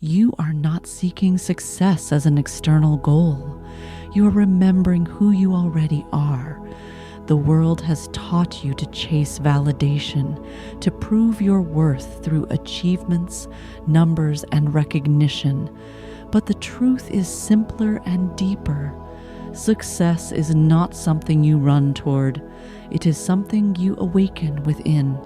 You are not seeking success as an external goal. You are remembering who you already are. The world has taught you to chase validation, to prove your worth through achievements, numbers, and recognition. But the truth is simpler and deeper. Success is not something you run toward. It is something you awaken within.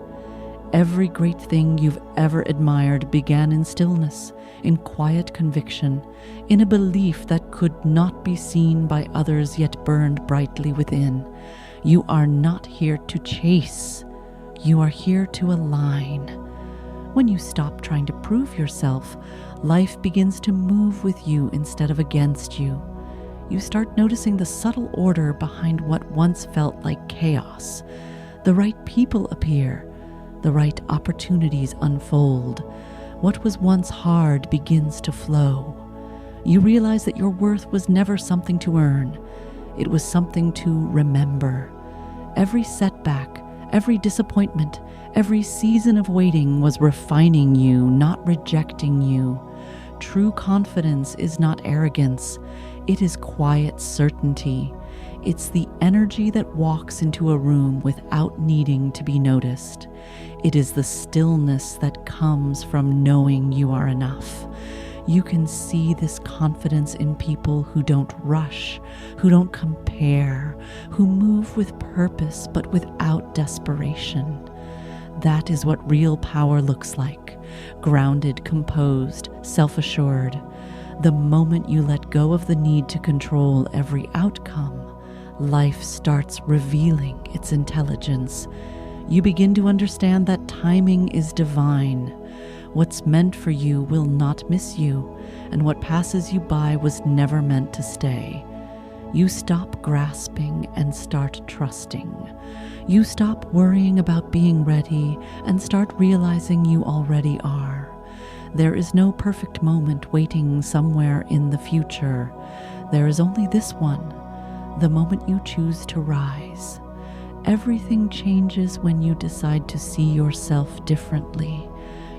Every great thing you've ever admired began in stillness, in quiet conviction, in a belief that could not be seen by others yet burned brightly within. You are not here to chase. You are here to align. When you stop trying to prove yourself, life begins to move with you instead of against you. You start noticing the subtle order behind what once felt like chaos. The right people appear. The right opportunities unfold. What was once hard begins to flow. You realize that your worth was never something to earn. It was something to remember. Every setback, every disappointment, every season of waiting was refining you, not rejecting you. True confidence is not arrogance. It is quiet certainty. It's the energy that walks into a room without needing to be noticed. It is the stillness that comes from knowing you are enough. You can see this confidence in people who don't rush, who don't compare, who move with purpose but without desperation. That is what real power looks like: grounded, composed, self-assured. The moment you let go of the need to control every outcome, life starts revealing its intelligence. You begin to understand that timing is divine. What's meant for you will not miss you, and what passes you by was never meant to stay. You stop grasping and start trusting. You stop worrying about being ready and start realizing you already are. There is no perfect moment waiting somewhere in the future. There is only this one, the moment you choose to rise. Everything changes when you decide to see yourself differently.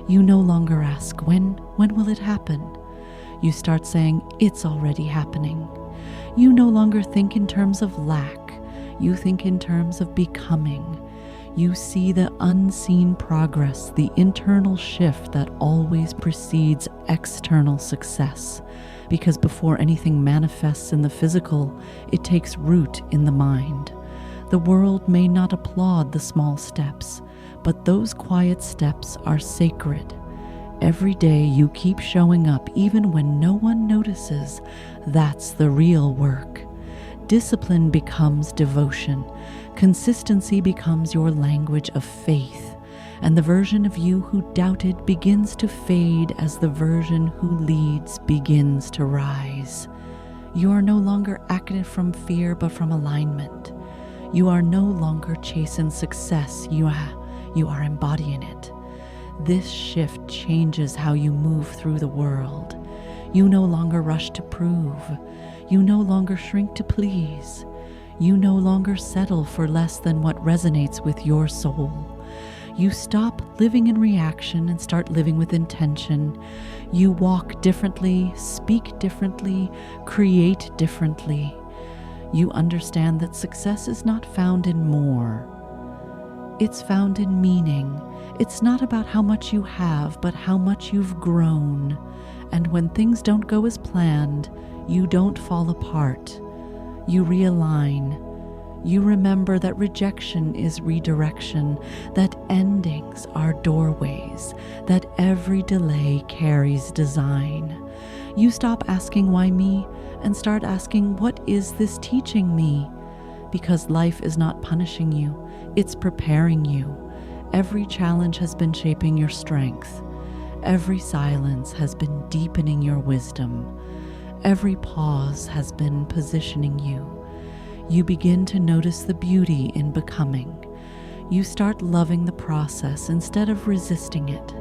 You no longer ask, when will it happen? You start saying, it's already happening. You no longer think in terms of lack. You think in terms of becoming. You see the unseen progress, the internal shift that always precedes external success. Because before anything manifests in the physical, it takes root in the mind. The world may not applaud the small steps, but those quiet steps are sacred. Every day you keep showing up even when no one notices. That's the real work. Discipline becomes devotion. Consistency becomes your language of faith. And the version of you who doubted begins to fade as the version who leads begins to rise. You are no longer active from fear but from alignment. You are no longer chasing success. You are embodying it. This shift changes how you move through the world. You no longer rush to prove. You no longer shrink to please. You no longer settle for less than what resonates with your soul. You stop living in reaction and start living with intention. You walk differently, speak differently, create differently. You understand that success is not found in more. It's found in meaning. It's not about how much you have, but how much you've grown. And when things don't go as planned, you don't fall apart. You realign. You remember that rejection is redirection, that endings are doorways, that every delay carries design. You stop asking why me and start asking, what is this teaching me? Because life is not punishing you, it's preparing you. Every challenge has been shaping your strength. Every silence has been deepening your wisdom. Every pause has been positioning you. You begin to notice the beauty in becoming. You start loving the process instead of resisting it.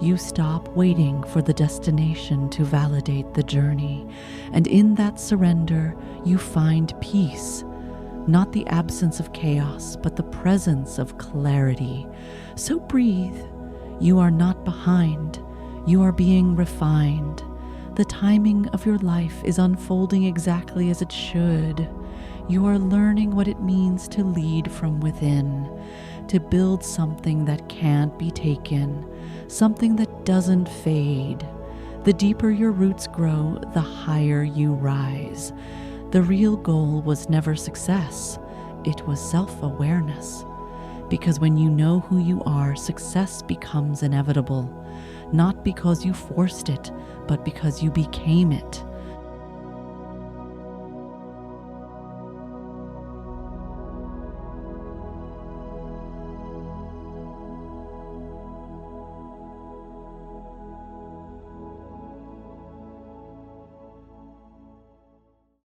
You stop waiting for the destination to validate the journey. And in that surrender, you find peace. Not the absence of chaos, but the presence of clarity. So breathe. You are not behind. You are being refined. The timing of your life is unfolding exactly as it should. You are learning what it means to lead from within, to build something that can't be taken, something that doesn't fade. The deeper your roots grow, the higher you rise. The real goal was never success, it was self-awareness. Because when you know who you are, success becomes inevitable, not because you forced it, but because you became it.